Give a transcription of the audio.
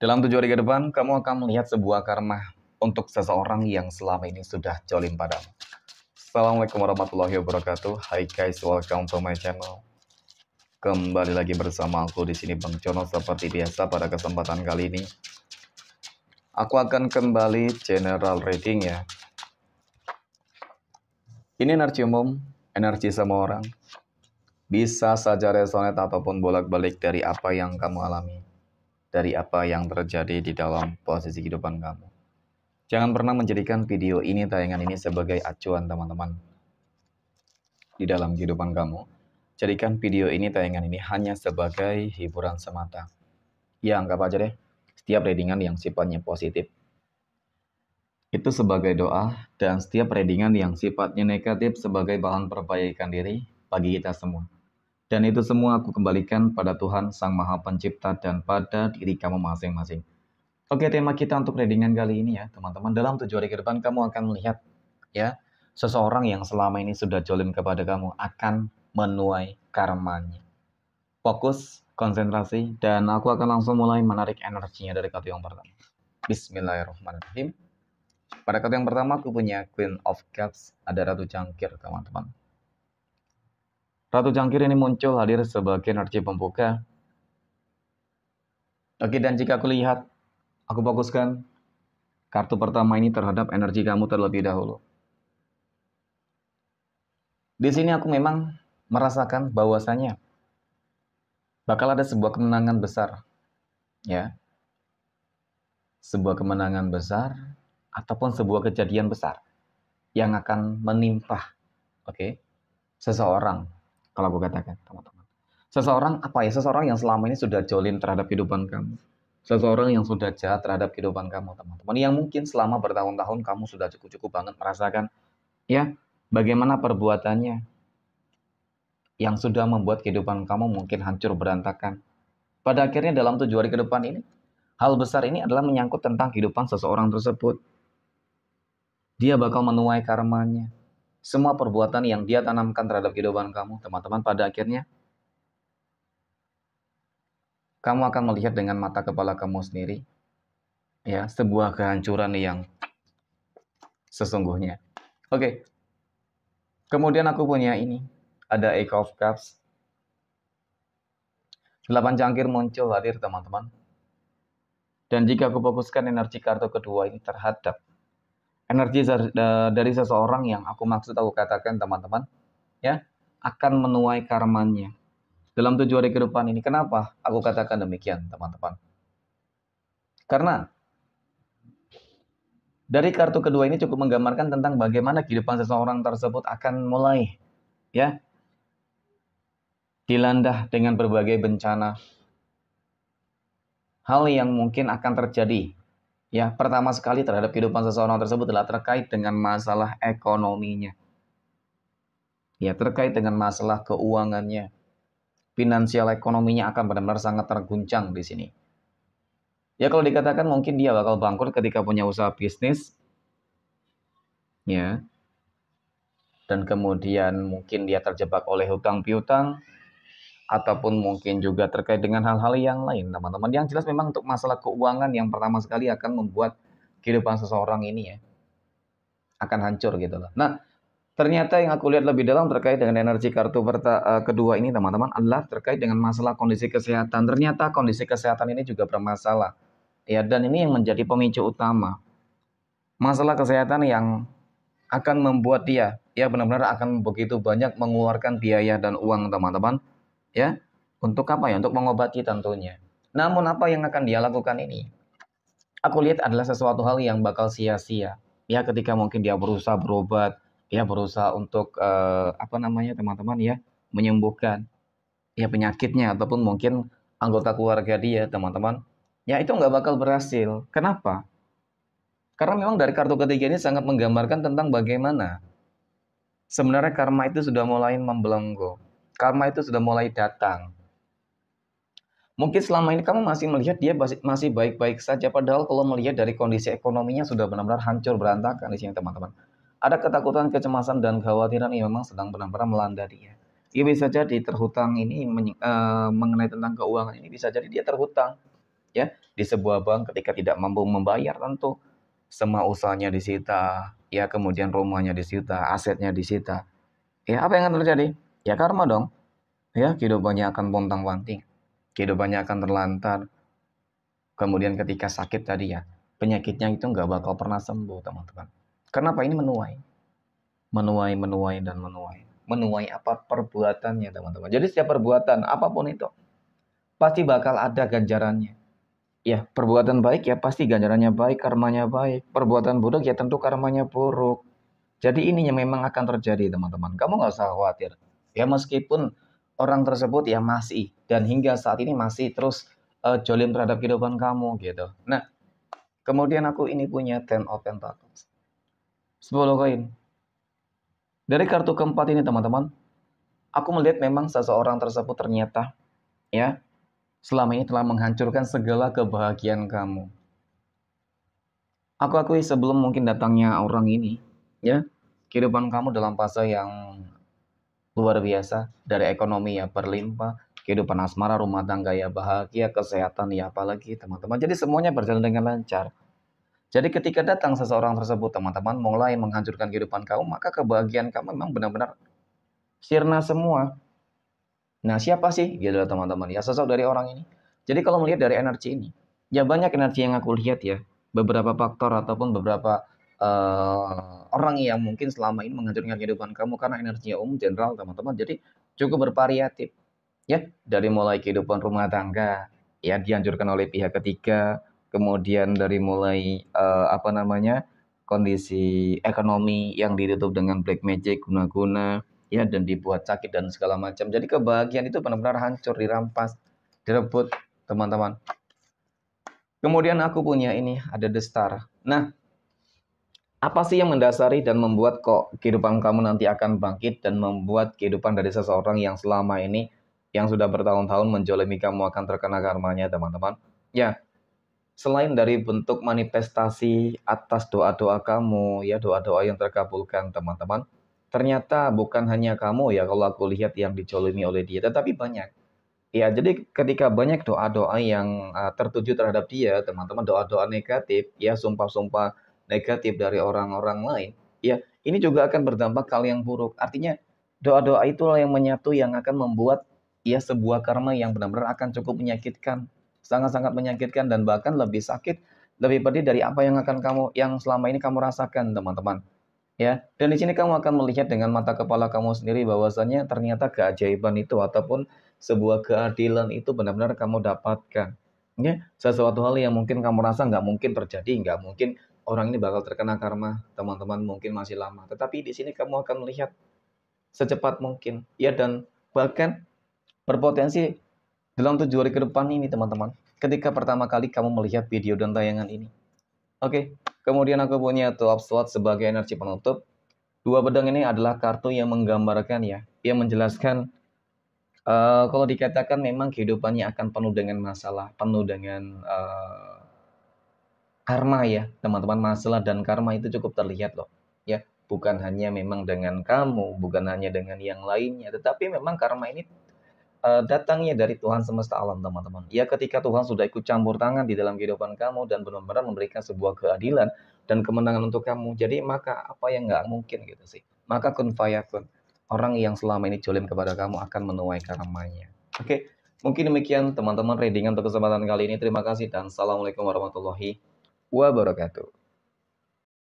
Dalam 7 hari ke depan, kamu akan melihat sebuah karma untuk seseorang yang selama ini sudah jolim padamu. Assalamualaikum warahmatullahi wabarakatuh. Hai guys, welcome to my channel. Kembali lagi bersama aku di sini Bang Jono seperti biasa pada kesempatan kali ini. Aku akan kembali general reading ya. Ini energi umum, energi semua orang. Bisa saja resonate ataupun bolak-balik dari apa yang kamu alami. Dari apa yang terjadi di dalam posisi kehidupan kamu. Jangan pernah menjadikan video ini, tayangan ini sebagai acuan teman-teman di dalam kehidupan kamu. Jadikan video ini, tayangan ini hanya sebagai hiburan semata. Ya, anggap aja deh, setiap readingan yang sifatnya positif itu sebagai doa, dan setiap readingan yang sifatnya negatif sebagai bahan perbaikan diri bagi kita semua. Dan itu semua aku kembalikan pada Tuhan Sang Maha Pencipta dan pada diri kamu masing-masing. Oke, tema kita untuk readingan kali ini ya, teman-teman. Dalam 7 hari ke depan kamu akan melihat ya, seseorang yang selama ini sudah jolim kepada kamu akan menuai karmanya. Fokus, konsentrasi, dan aku akan langsung mulai menarik energinya dari kartu yang pertama. Bismillahirrahmanirrahim. Pada kartu yang pertama aku punya Queen of Cups, ada Ratu Cangkir, teman-teman. Ratu Cangkir ini muncul hadir sebagai energi pembuka. Oke, dan jika aku lihat, aku fokuskan kartu pertama ini terhadap energi kamu terlebih dahulu. Di sini aku memang merasakan bahwasanya bakal ada sebuah kemenangan besar. Ya. Sebuah kemenangan besar ataupun sebuah kejadian besar yang akan menimpa, seseorang. Kalau aku katakan, teman-teman. Seseorang apa ya? Seseorang yang selama ini sudah jolim terhadap kehidupan kamu. Seseorang yang sudah jahat terhadap kehidupan kamu, teman-teman. Yang mungkin selama bertahun-tahun kamu sudah cukup-cukup banget merasakan ya, bagaimana perbuatannya yang sudah membuat kehidupan kamu mungkin hancur berantakan. Pada akhirnya dalam 7 hari ke depan ini, hal besar ini adalah menyangkut tentang kehidupan seseorang tersebut. Dia bakal menuai karmanya. Semua perbuatan yang dia tanamkan terhadap kehidupan kamu, teman-teman, pada akhirnya kamu akan melihat dengan mata kepala kamu sendiri. Ya, sebuah kehancuran yang sesungguhnya. Oke. Kemudian aku punya ini. Ada Eight of Cups. 8 cangkir muncul hadir, teman-teman. Dan jika aku fokuskan energi kartu kedua ini terhadap energi dari seseorang yang aku katakan, teman-teman, ya, akan menuai karmanya dalam 7 hari ke depan ini. Kenapa aku katakan demikian, teman-teman? Karena dari kartu kedua ini cukup menggambarkan tentang bagaimana kehidupan seseorang tersebut akan mulai ya dilanda dengan berbagai bencana. Hal yang mungkin akan terjadi ya, pertama sekali terhadap kehidupan seseorang tersebut adalah terkait dengan masalah ekonominya. Ya, terkait dengan masalah keuangannya. Finansial ekonominya akan benar-benar sangat terguncang di sini. Ya, kalau dikatakan mungkin dia bakal bangkrut ketika punya usaha bisnis. Ya. Dan kemudian mungkin dia terjebak oleh hutang piutang ataupun mungkin juga terkait dengan hal-hal yang lain, teman-teman. Yang jelas memang untuk masalah keuangan yang pertama sekali akan membuat kehidupan seseorang ini ya akan hancur gitu loh. Nah, ternyata yang aku lihat lebih dalam terkait dengan energi kartu kedua ini, teman-teman, adalah terkait dengan masalah kondisi kesehatan. Ternyata kondisi kesehatan ini juga bermasalah. Ya, dan ini yang menjadi pemicu utama. Masalah kesehatan yang akan membuat dia ya benar-benar akan begitu banyak mengeluarkan biaya dan uang, teman-teman. Ya, untuk apa ya? Untuk mengobati tentunya. Namun apa yang akan dia lakukan ini? Aku lihat adalah sesuatu hal yang bakal sia-sia. Ya, ketika mungkin dia berusaha berobat, ya berusaha untuk teman-teman ya, menyembuhkan ya penyakitnya ataupun mungkin anggota keluarga dia, teman-teman. Ya, itu nggak bakal berhasil. Kenapa? Karena memang dari kartu ketiga ini sangat menggambarkan tentang bagaimana sebenarnya karma itu sudah mulai membelenggu. Karma itu sudah mulai datang. Mungkin selama ini kamu masih melihat dia masih baik-baik saja. Padahal kalau melihat dari kondisi ekonominya sudah benar-benar hancur berantakan di sini, teman-teman. Ada ketakutan, kecemasan, dan kekhawatiran yang memang sedang benar-benar melanda dia. Dia bisa jadi terhutang ini mengenai tentang keuangan ini. Bisa jadi dia terhutang. ya, di sebuah bank ketika tidak mampu membayar tentu semua usahanya disita, ya kemudian rumahnya disita, asetnya disita. Ya apa yang akan terjadi? Ya karma dong. Ya kehidupannya akan pontang-panting, kehidupannya akan terlantar. Kemudian ketika sakit tadi ya, penyakitnya itu nggak bakal pernah sembuh teman-teman. Kenapa ini menuai? Menuai, menuai, dan menuai. Menuai apa? Perbuatannya teman-teman. Jadi setiap perbuatan, apapun itu, pasti bakal ada ganjarannya. Ya, perbuatan baik ya pasti ganjarannya baik, karmanya baik. Perbuatan buruk ya tentu karmanya buruk. Jadi ini yang memang akan terjadi teman-teman. Kamu nggak usah khawatir. Ya meskipun orang tersebut ya masih dan hingga saat ini masih terus jolim terhadap kehidupan kamu gitu. Nah, kemudian aku ini punya Ten of Pentacles. 10 koin. Dari kartu keempat ini teman-teman, aku melihat memang seseorang tersebut ternyata ya selama ini telah menghancurkan segala kebahagiaan kamu. Aku akui sebelum mungkin datangnya orang ini, ya, kehidupan kamu dalam fase yang luar biasa, dari ekonomi ya berlimpah, kehidupan asmara, rumah tangga ya bahagia, kesehatan ya apalagi teman-teman. Jadi semuanya berjalan dengan lancar. Jadi ketika datang seseorang tersebut teman-teman mulai menghancurkan kehidupan kamu, maka kebahagiaan kamu memang benar-benar sirna semua. Nah, siapa sih? Gitu teman-teman. Ya, sosok dari orang ini. Jadi kalau melihat dari energi ini, ya banyak energi yang aku lihat ya. Beberapa faktor ataupun beberapa orang yang mungkin selama ini menghancurkan kehidupan kamu karena energinya general teman-teman. Jadi cukup bervariatif. Ya, dari mulai kehidupan rumah tangga, ya dihancurkan oleh pihak ketiga, kemudian dari mulai apa namanya kondisi ekonomi yang ditutup dengan black magic, guna-guna, ya dan dibuat sakit dan segala macam. Jadi kebahagiaan itu benar-benar hancur, dirampas, direbut, teman-teman. Kemudian aku punya ini ada The Star. Nah, apa sih yang mendasari dan membuat kok kehidupan kamu nanti akan bangkit dan membuat kehidupan dari seseorang yang selama ini yang sudah bertahun-tahun menjolimi kamu akan terkena karmanya, teman-teman? Ya, selain dari bentuk manifestasi atas doa-doa kamu, ya doa-doa yang terkabulkan, teman-teman, ternyata bukan hanya kamu ya kalau aku lihat yang dijolimi oleh dia, tetapi banyak. Ya, jadi ketika banyak doa-doa yang tertuju terhadap dia, teman-teman, doa-doa negatif, ya sumpah-sumpah negatif dari orang-orang lain, ya ini juga akan berdampak hal yang buruk. Artinya doa-doa itulah yang menyatu yang akan membuat ya sebuah karma yang benar-benar akan cukup menyakitkan, sangat-sangat menyakitkan dan bahkan lebih sakit, lebih pedih dari apa yang akan kamu yang selama ini kamu rasakan, teman-teman. Ya, dan di sini kamu akan melihat dengan mata kepala kamu sendiri bahwasannya ternyata keajaiban itu ataupun sebuah keadilan itu benar-benar kamu dapatkan. Ya, sesuatu hal yang mungkin kamu rasa nggak mungkin terjadi, nggak mungkin orang ini bakal terkena karma, teman-teman mungkin masih lama. Tetapi di sini kamu akan melihat secepat mungkin, ya dan bahkan berpotensi dalam 7 hari ke depan ini, teman-teman. Ketika pertama kali kamu melihat video dan tayangan ini. Oke, kemudian aku punya Two of Swords sebagai energi penutup. Dua pedang ini adalah kartu yang menggambarkan ya, yang menjelaskan kalau dikatakan memang kehidupannya akan penuh dengan masalah, penuh dengan karma ya, teman-teman. Masalah dan karma itu cukup terlihat loh, ya. Bukan hanya memang dengan kamu, bukan hanya dengan yang lainnya, tetapi memang karma ini datangnya dari Tuhan semesta alam, teman-teman. Ya ketika Tuhan sudah ikut campur tangan di dalam kehidupan kamu dan benar-benar memberikan sebuah keadilan dan kemenangan untuk kamu. Jadi maka apa yang nggak mungkin gitu sih. Maka kun fayakun. Orang yang selama ini jolim kepada kamu akan menuai karmanya. Oke, mungkin demikian teman-teman readingan untuk kesempatan kali ini. Terima kasih dan assalamualaikum warahmatullahi wabarakatuh.